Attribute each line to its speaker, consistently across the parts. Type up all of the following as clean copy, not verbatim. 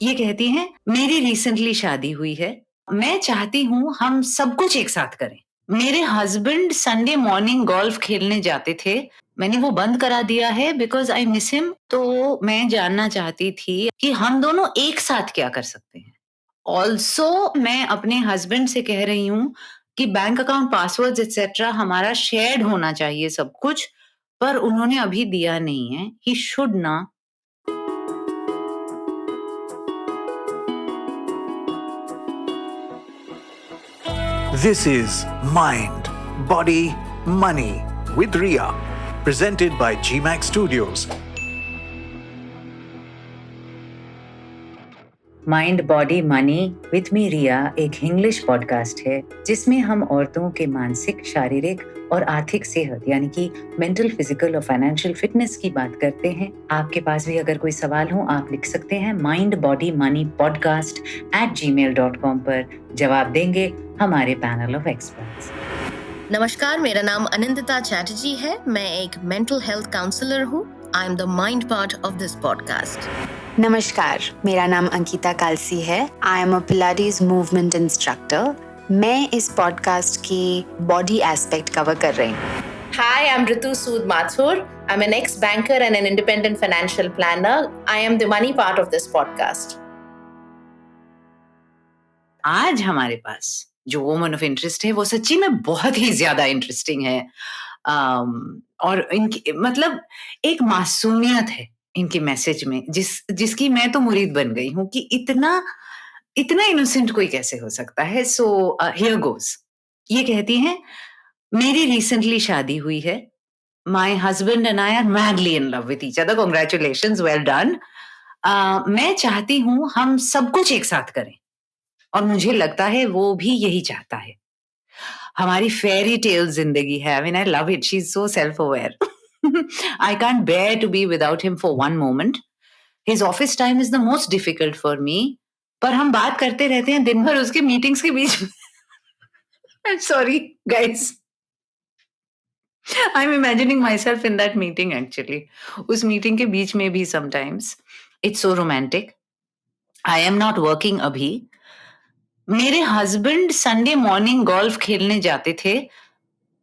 Speaker 1: ये कहती हैं, मेरी रिसेंटली शादी हुई है, मैं चाहती हूँ हम सब कुछ एक साथ करें। मेरे हस्बैंड संडे मॉर्निंग गोल्फ खेलने जाते थे, मैंने वो बंद करा दिया है बिकॉज आई मिस हिम। तो मैं जानना चाहती थी कि हम दोनों एक साथ क्या कर सकते हैं। ऑल्सो मैं अपने हस्बैंड से कह रही हूँ कि बैंक अकाउंट पासवर्ड्स एक्सेट्रा हमारा शेयर्ड होना चाहिए सब कुछ, पर उन्होंने अभी दिया नहीं है। ही शुड ना।
Speaker 2: This is Mind, Body, Money with Ria, presented by GMAX Studios.
Speaker 1: Mind body money with me Riya एक इंग्लिश पॉडकास्ट है जिसमें हम औरतों के मानसिक, शारीरिक और आर्थिक सेहत यानी कि मेंटल, फिजिकल और फाइनेंशियल फिटनेस की बात करते हैं। आपके पास भी अगर कोई सवाल हो आप लिख सकते हैं mindbodymoneypodcast@gmail.com पर। जवाब देंगे हमारे पैनल ऑफ एक्सपर्ट्स।
Speaker 3: नमस्कार, मेरा नाम अनिंदिता चैटर्जी है। मैं एक मेंटल हेल्थ काउंसलर हूँ। I am the mind part of this podcast.
Speaker 4: नमस्कार, मेरा नाम अंकिता कालसी है। I am a Pilates movement instructor. मैं इस पॉडकास्ट की बॉडी एस्पेक्ट कवर कर रही हूँ।
Speaker 5: Hi, I'm Ritu Sood Mathur. I'm an ex-banker and an independent financial planner. I am the money part of this podcast.
Speaker 1: आज हमारे पास जो woman of interest है वो सच्ची में बहुत ही ज्यादा इंटरेस्टिंग है। और इनकी मतलब एक मासूमियत है इनके मैसेज में जिसकी मैं तो मुरीद बन गई हूँ कि इतना इतना इनोसेंट कोई कैसे हो सकता है। So here goes. ये कहती हैं, मेरी रिसेंटली शादी हुई है, my husband and I R madly in love with each other, congratulations, well done. मैं चाहती हूँ हम सब कुछ एक साथ करें और मुझे लगता है वो भी यही चाहता है। हमारी फेरी टेल जिंदगी है। I mean I love it, she is so self aware. I can't bear to be without him for one moment. His office time is the most difficult for me, पर हम बात करते रहते हैं दिन भर उसके मीटिंग्स के बीच में। Sorry guys, I am imagining my self in that meeting actually. उस मीटिंग के बीच में भी sometimes it's so romantic. I am not working अभी। मेरे हस्बैंड संडे मॉर्निंग गोल्फ खेलने जाते थे,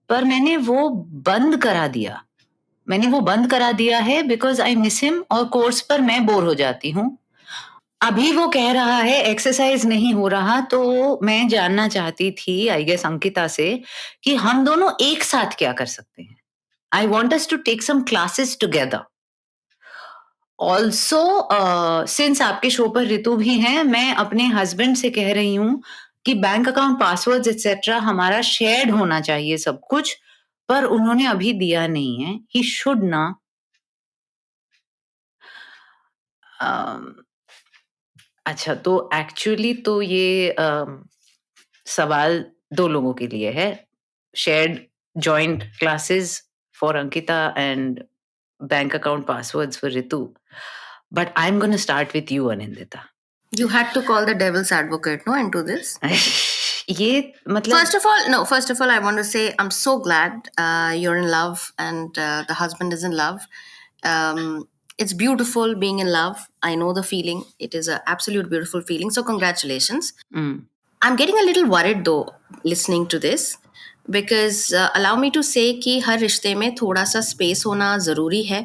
Speaker 1: पर मैंने वो बंद करा दिया है बिकॉज आई मिस हिम और कोर्स पर मैं बोर हो जाती हूँ। अभी वो कह रहा है एक्सरसाइज नहीं हो रहा, तो मैं जानना चाहती थी आई गेस अंकिता से कि हम दोनों एक साथ क्या कर सकते हैं। I want us to take some classes together. Also since आपके शो पर ऋतु भी हैं, मैं अपने हस्बैंड से कह रही हूँ कि बैंक अकाउंट पासवर्ड्स एक्सेट्रा हमारा शेयर्ड होना चाहिए सब कुछ, पर उन्होंने अभी दिया नहीं है। ही शुड ना। अच्छा, तो एक्चुअली तो ये सवाल दो लोगों के लिए है। Shared joint classes for Ankita and bank account passwords for Ritu. But I'm going to start with you, Anindita.
Speaker 3: You had to call the devil's advocate, no, into this.
Speaker 1: ये मतलब
Speaker 3: First of all, I want to say I'm so glad you're in love and the husband is in love. It's beautiful being in love. I know the feeling. It is an absolute beautiful feeling. So congratulations. I'm getting a little worried though listening to this because allow me to say कि हर रिश्ते में थोड़ा सा space होना ज़रूरी है।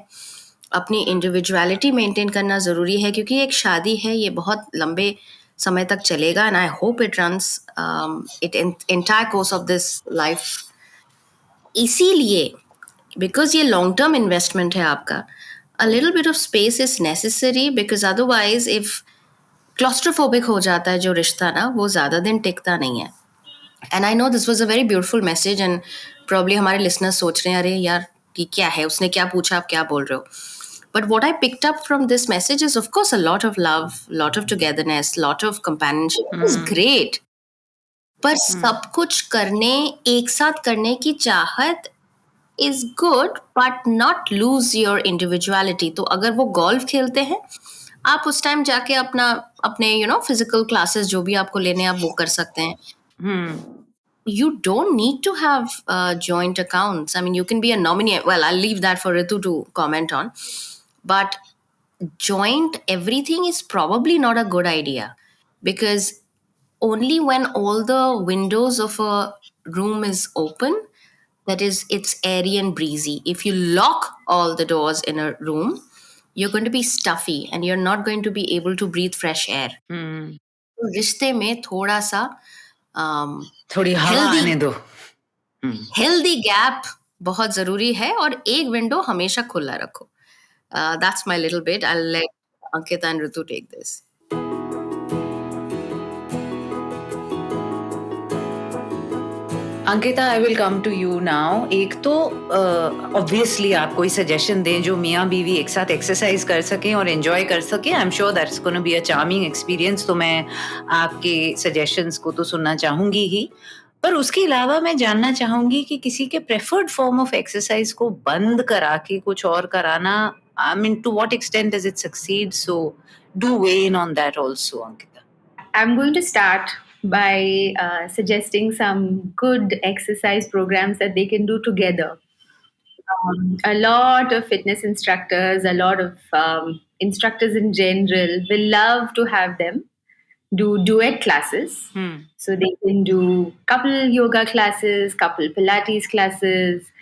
Speaker 3: अपनी individuality maintain करना ज़रूरी है क्योंकि एक शादी है, ये बहुत लंबे समय तक चलेगा and I hope it runs it entire course of this life. इसीलिए बिकॉज ये लॉन्ग टर्म इन्वेस्टमेंट है आपका, a little bit of space is necessary because otherwise if claustrophobic हो जाता है जो रिश्ता ना, वो ज़्यादा दिन टिकता नहीं है। And I know this was a very beautiful message and probably हमारे लिसनर्स सोच रहे हैं अरे यार ये क्या है, उसने क्या पूछा, आप क्या बोल रहे हो। But what I picked up from this message is, of course, a lot of love, lot of togetherness, lot of companionship. It was great. पर सब कुछ करने, एक साथ करने की चाहत is good, but not lose your individuality. तो अगर वो गोल्फ खेलते हैं, आप उस टाइम जाके अपने physical classes जो भी आपको लेने आप वो कर सकते हैं. You don't need to have joint accounts. I mean, you can be a nominee. Well, I'll leave that for Ritu to comment on. But joint everything is probably not a good idea, because only when all the windows of a room is open, that is, it's airy and breezy. If you lock all the doors in a room, you're going to be stuffy and you're not going to be able to breathe fresh air.
Speaker 1: हम्म,
Speaker 3: तो रिश्ते में थोड़ा सा
Speaker 1: थोड़ी हवा
Speaker 3: healthy
Speaker 1: आने दो.
Speaker 3: Healthy gap बहुत जरूरी है, और एक विंडो हमेशा खुला रखो. That's my little bit. I'll let Ankita and Ritu take this.
Speaker 1: Ankita, I will come to you now. एक तो ऑब्वियसली आप कोई सजेशन दें जो मियाँ बीवी एक साथ एक्सरसाइज कर सकें और एंजॉय कर सकें. I am sure that's gonna be a charming experience. तो मैं आपके सजेशंस को तो सुनना चाहूंगी ही, पर उसके अलावा मैं जानना चाहूंगी कि किसी के प्रेफर्ड फॉर्म ऑफ एक्सरसाइज को बंद करा के कुछ और कराना, I mean to what extent does it succeed? So do weigh in on that also, Ankita.
Speaker 4: I'm going to start by suggesting some good exercise programs that they can do together. A lot of fitness instructors, a lot of instructors in general will love to have them do duet classes. So they can do couple yoga classes, couple Pilates classes,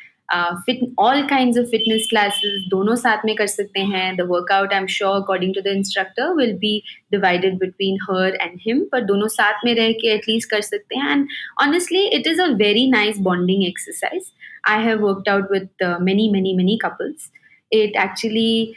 Speaker 4: all kinds of fitness classes. दोनों साथ में कर सकते हैं. The workout, I'm sure, according to the instructor, will be divided between her and him. पर दोनों साथ में रह के at least कर सकते हैं. And honestly, it is a very nice bonding exercise. I have worked out with many couples. It actually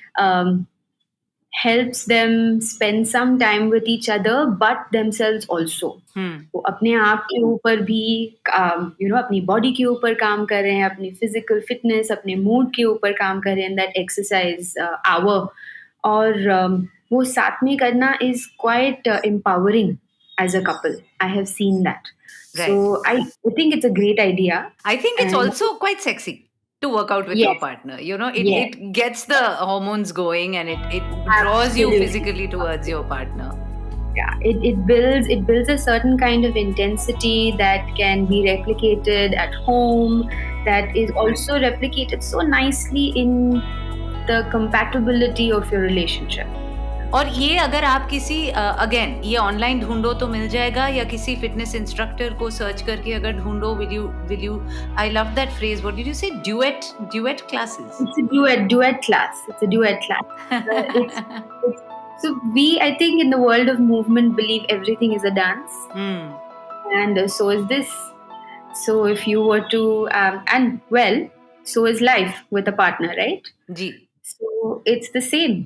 Speaker 4: helps them spend some time with each other but themselves also. वो अपने आप के ऊपर भी अपनी बॉडी के ऊपर काम कर रहे हैं, अपनी फिजिकल फिटनेस, अपने मूड के ऊपर काम कर रहे हैं, दैट एक्सरसाइज आवर. और वो साथ में करना is quite empowering as a couple. I have seen that. So I think it's a great idea.
Speaker 1: I think it's also quite sexy to work out with your
Speaker 4: Yes.
Speaker 1: partner. You know,
Speaker 4: Yes.
Speaker 1: it gets the hormones going and it draws you
Speaker 4: Absolutely.
Speaker 1: physically towards your partner.
Speaker 4: Yeah, it builds a certain kind of intensity that can be replicated at home, that is also replicated so nicely in the compatibility of your relationship.
Speaker 1: और ये अगर आप किसी again ये online ढूंढो तो मिल जाएगा, या किसी फिटनेस इंस्ट्रक्टर को सर्च करके अगर ढूंढो, will you I love that phrase, what did you से, duet classes?
Speaker 4: It's a duet class. It's a duet class. It's so I think in the world of movement, believe everything is a dance, and so is this. So if you were to and well, so is life with a partner, right?
Speaker 1: जी.
Speaker 4: So it's the same.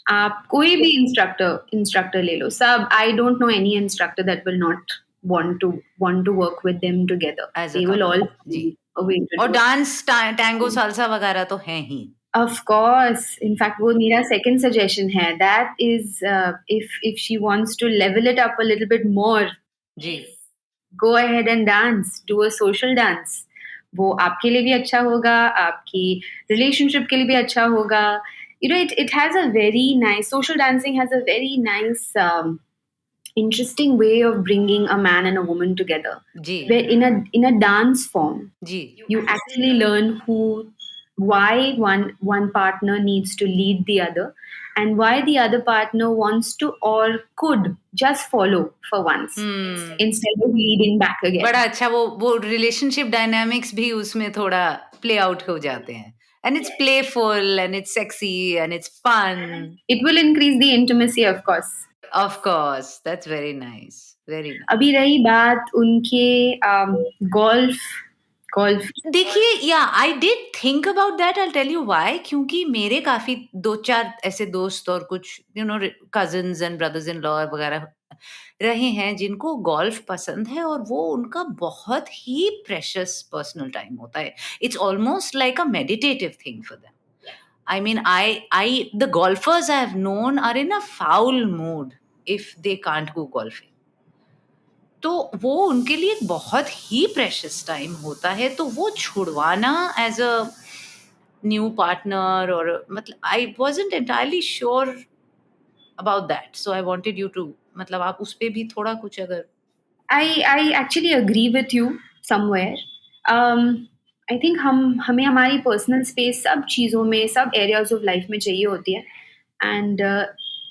Speaker 4: आप कोई भी instructor ले लो, सब. I don't know any instructor that will not want to work with them together.
Speaker 1: As a
Speaker 4: They will
Speaker 1: couple.
Speaker 4: all
Speaker 1: जी.
Speaker 4: find a way to
Speaker 1: और
Speaker 4: do it.
Speaker 1: Dance, tango, salsa वगैरह तो हैं ही.
Speaker 4: Of course. In fact, वो मेरा second suggestion है. That is, if she wants to level it up a little bit more,
Speaker 1: ji.
Speaker 4: go ahead and dance. Do a social dance. वो आपके लिए भी अच्छा होगा, आपकी relationship के लिए भी अच्छा होगा. It has a very nice, social dancing has a very nice, interesting way of bringing a man and a woman together.
Speaker 1: Ji.
Speaker 4: Where in a dance form,
Speaker 1: ji.
Speaker 4: you actually learn why one partner needs to lead the other, and why the other partner wants to or could just follow for once instead of leading back again.
Speaker 1: बड़ा अच्छा वो relationship dynamics भी उसमें थोड़ा play out हो जाते हैं, and it's playful and it's sexy and it's fun.
Speaker 4: It will increase the intimacy, of course.
Speaker 1: Of course, that's very nice, very nice.
Speaker 4: अभी रही बात उनके गोल्फ.
Speaker 1: देखिए, या I did think about that. I tell you why. क्योंकि मेरे काफी 2-4 ऐसे दोस्त और कुछ cousins and brothers in law वगैरह रहे हैं जिनको गोल्फ पसंद है, और वो उनका बहुत ही प्रेशियस पर्सनल टाइम होता है. It's almost like a meditative thing for them. I mean, the golfers I have known are in a foul mood if they can't go golfing. तो वो उनके लिए एक बहुत ही प्रेशियस टाइम होता है, तो वो छुड़वाना एज अ न्यू पार्टनर, और मतलब I wasn't entirely sure about that, so I wanted you to, मतलब आप उस पे भी थोड़ा कुछ अगर.
Speaker 4: I actually agree with you somewhere. I think हमें हमारी पर्सनल स्पेस सब चीज़ों में, सब एरियाज ऑफ लाइफ में चाहिए होती है. And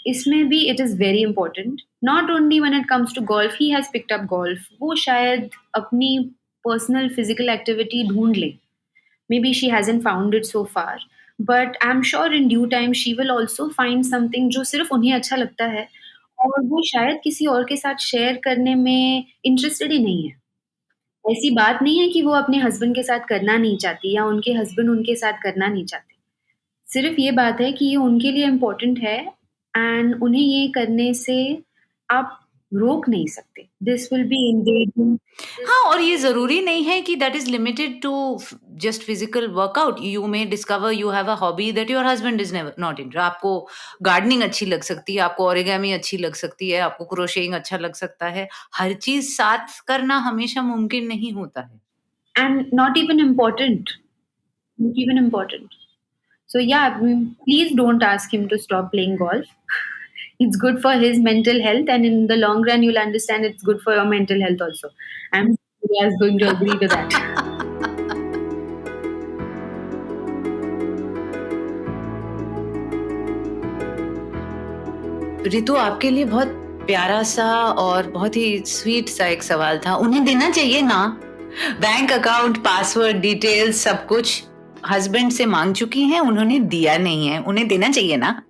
Speaker 4: इसमें भी it is very important. Not only when it comes to golf, he has picked up golf. वो शायद अपनी personal physical activity ढूंढ ले. Maybe she hasn't found it so far, but I'm sure in due time she will also find something जो सिर्फ उन्हें अच्छा लगता है और वो शायद किसी और के साथ शेयर करने में इंटरेस्टेड ही नहीं है। ऐसी बात नहीं है कि वो अपने हस्बैंड के साथ करना नहीं चाहती या उनके हस्बैंड उनके साथ करना नहीं चाहते। सिर्फ ये बात है कि ये उनके लिए इम्पोर्टेंट है एंड उन्हें ये करने से आप रोक नहीं सकते। This will be engaging.
Speaker 1: हाँ, और ये ज़रूरी नहीं है कि that is limited to just physical workout. You may discover you have a hobby that your husband is never not interested. आपको गार्डनिंग अच्छी लग सकती है, आपको ओरिगामी अच्छी लग सकती है, आपको क्रोशिंग अच्छा लग सकता है। हर चीज़ साथ करना हमेशा मुमकिन नहीं होता है।
Speaker 4: And not even important. Not even important. So yeah, please don't ask him to stop playing golf. It's good for his mental health, and in the long run, you'll understand it's good for your mental health also. I'm sure Priya is going to agree to that.
Speaker 1: Ritu, आपके लिए बहुत प्यारा सा और बहुत ही sweet सा एक सवाल था। उन्हें देना चाहिए ना? बैंक अकाउंट, पासवर्ड, डिटेल्स सब कुछ हस्बैंड से मांग चुकी हैं, उन्होंने दिया नहीं है। उन्हें देना चाहिए ना?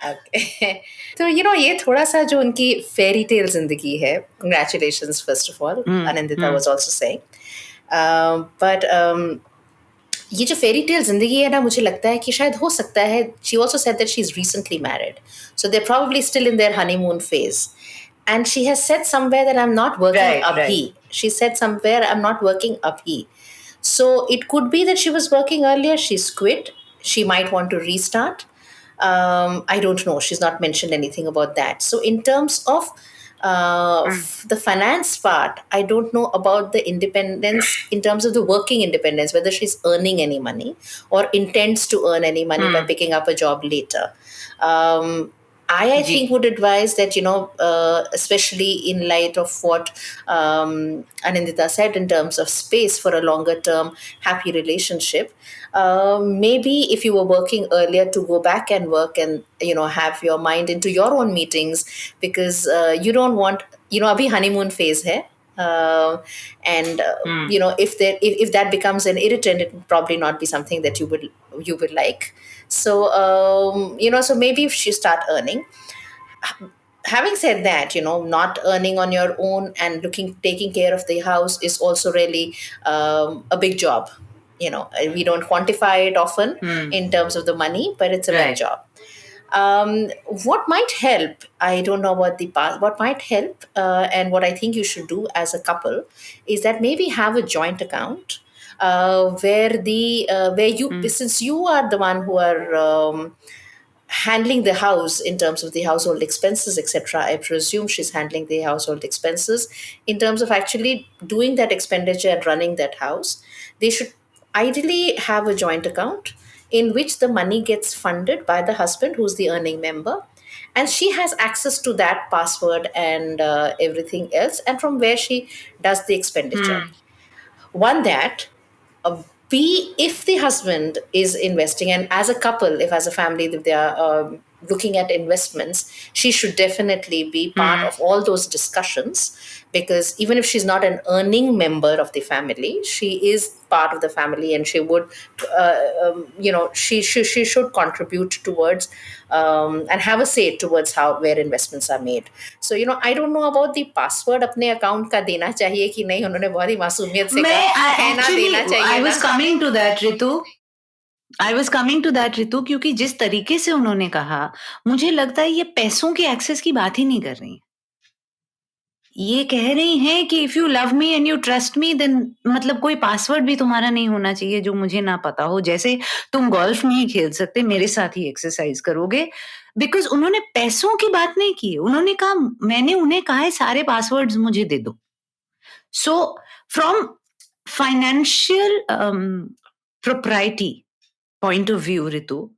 Speaker 5: Okay. तो ये थोड़ा सा जो उनकी फेरी टेल जिंदगी है, congratulations first of all, Anindita was also saying. But ये जो फेरी टेल जिंदगी है ना, मुझे लगता है कि शायद हो सकता है, she also said that she's recently married, so they're probably still in their honeymoon phase, and she has said somewhere that I'm not working abhi. She said somewhere I'm not working abhi. So it could be that she was working earlier, she's quit, she might want to restart. I don't know, she's not mentioned anything about that. So in terms of the finance part, I don't know about the independence in terms of the working independence, whether she's earning any money or intends to earn any money by picking up a job later. I think would advise that, especially in light of what Anindita said in terms of space for a longer term happy relationship, maybe if you were working earlier, to go back and work and have your mind into your own meetings, because you don't want, abhi honeymoon phase hai. And if that becomes an irritant, it would probably not be something that you would like. So so maybe if you start earning. Having said that, not earning on your own and taking care of the house is also really a big job. We don't quantify it often in terms of the money, but it's a big job. What might help, I don't know about the past, what might help, and what I think you should do as a couple is that maybe have a joint account where you, since you are the one who are handling the house in terms of the household expenses, etc. I presume she's handling the household expenses in terms of actually doing that expenditure and running that house. They should ideally have a joint account in which the money gets funded by the husband, who's the earning member, and she has access to that password and everything else, and from where she does the expenditure. One, that. B, if the husband is investing, and as a couple, if as a family, if they are looking at investments, she should definitely be part of all those discussions, because even if she's not an earning member of the family, she is part of the family, and she would, she should contribute towards and have a say towards where investments are made. So I don't know about the password अपने account का देना चाहिए कि नहीं, उन्होंने बहुत ही मासूमियत से कहा है ना, देना चाहिए।
Speaker 1: I was coming to that, Ritu, क्योंकि जिस तरीके से उन्होंने कहा, मुझे लगता है ये पैसों की एक्सेस की बात ही नहीं कर रही। ये कह रही हैं कि if you love me and you trust me, then मतलब कोई पासवर्ड भी तुम्हारा नहीं होना चाहिए जो मुझे ना पता हो। जैसे तुम गोल्फ नहीं खेल सकते, मेरे साथ ही एक्सरसाइज करोगे, बिकॉज उन्होंने पैसों की बात नहीं की। उन्होंने कहा, मैंने उन्हें कहा है सारे पासवर्ड्स मुझे दे दो। So from financial propriety point of view, Ritu,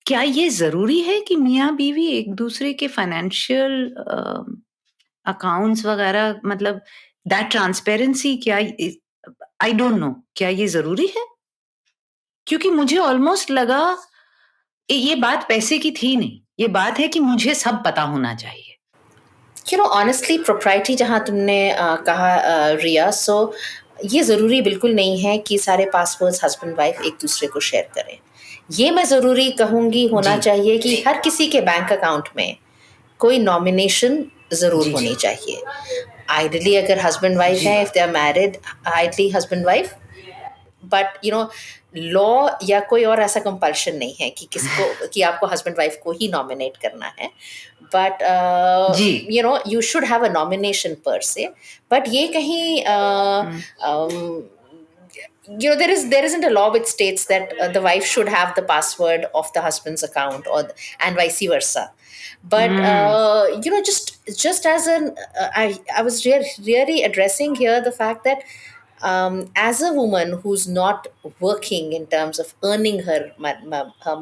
Speaker 1: क्या ये जरूरी है कि मियाँ बीवी एक दूसरे के फाइनेंशियल अकाउंट्स वगैरह, मतलब दैट ट्रांसपेरेंसी, क्या, आई डोंट नो, क्या ये जरूरी है? क्योंकि मुझे ऑलमोस्ट लगा ये बात पैसे की थी नहीं, ये बात है कि मुझे सब पता होना चाहिए.
Speaker 5: ऑनेस्टली प्रोप्राइटी जहाँ तुमने कहा रिया, सो ये ज़रूरी बिल्कुल नहीं है कि सारे पासवर्ड्स हस्बैंड वाइफ एक दूसरे को शेयर करें. ये मैं ज़रूरी कहूँगी होना चाहिए कि हर किसी के बैंक अकाउंट में कोई नॉमिनेशन ज़रूर होनी चाहिए. आइडली अगर हस्बैंड वाइफ है, if they are married, ideally husband wife. But law या कोई और ऐसा कंपल्शन नहीं है कि किसको कि आपको हस्बैंड वाइफ को ही नॉमिनेट करना है. But you should have a nomination पर से. बट ये कहीं there isn't a law which states that the wife should have the password of the husband's account, and vice versa. But just as an I was really addressing here the fact that as a woman who's not working in terms of earning her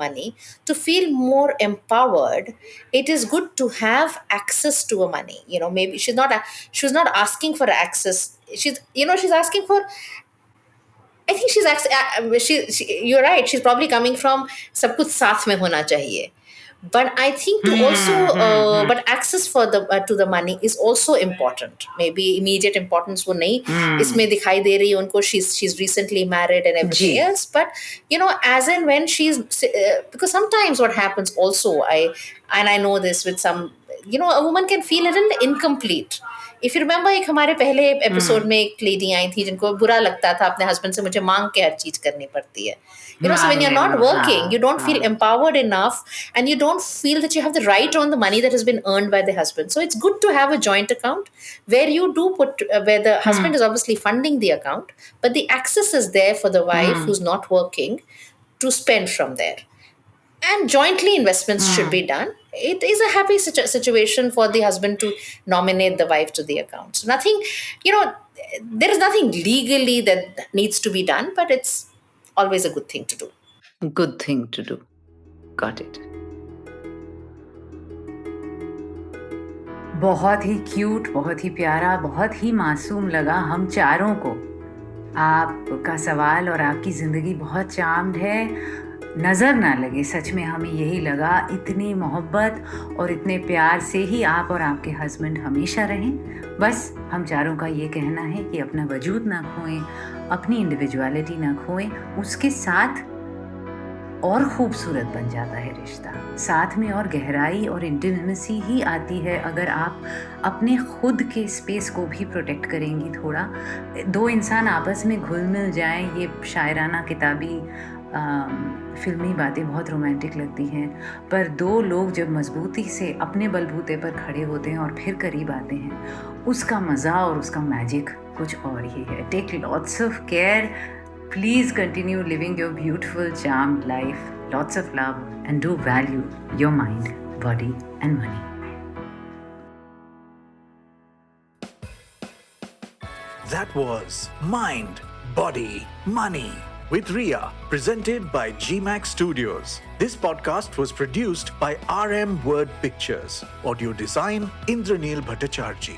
Speaker 5: money, to feel more empowered, it is good to have access to a money. Maybe she's not asking for access. She's asking for, I think you're right. She's probably coming from sabkuchh saath mein hona chahiye. But I think to also, but access for the to the money is also important. Maybe immediate importance wo nahi isme dikhai de rahi unko. She's recently married and everything else. But as and when she's because sometimes what happens also, I know this with some, a woman can feel a little incomplete. If you remember, एक हमारे पहले episode में एक lady आई थी जिनको बुरा लगता था अपने हस्बैंड से मुझे मांग के हर चीज करनी पड़ती है. So when you're not working, you don't feel empowered enough, and you don't feel that you have the right on the money that has been earned by the husband. So it's good to have a joint account where you do put, where the husband is obviously funding the account, but the access is there for the wife who's not working to spend from there. And jointly investments should be done. It is a happy situation for the husband to nominate the wife to the account. So nothing, there is nothing legally that needs to be done, but it's always a good thing to do.
Speaker 1: Good thing to do. Got it. बहुत ही cute, बहुत ही प्यारा, बहुत ही मासूम लगा हम चारों को. आपका सवाल और आपकी ज़िंदगी बहुत चार्म्ड है. नज़र ना लगे, सच में हमें यही लगा. इतनी मोहब्बत और इतने प्यार से ही आप और आपके हस्बैंड हमेशा रहें. बस हम चारों का ये कहना है कि अपना वजूद ना खोएं, अपनी इंडिविजुअलिटी ना खोएं. उसके साथ और खूबसूरत बन जाता है रिश्ता. साथ में और गहराई और इंटीमेसी ही आती है अगर आप अपने खुद के स्पेस को भी प्रोटेक्ट करेंगी. थोड़ा दो इंसान आपस में घुल मिल जाएं. ये शायराना किताबी फिल्मी बातें बहुत रोमांटिक लगती हैं, पर दो लोग जब मजबूती से अपने बलबूते पर खड़े होते हैं और फिर करीब आते हैं, उसका मज़ा और उसका मैजिक कुछ और ही है. Take lots of care. Please continue living your beautiful, charmed life. Lots of love, and do value your mind, body, and money.
Speaker 2: That was Mind, Body, Money with Ria, presented by GMAX Studios. This podcast was produced by RM Word Pictures. Audio design, Indranil Bhattacharjee.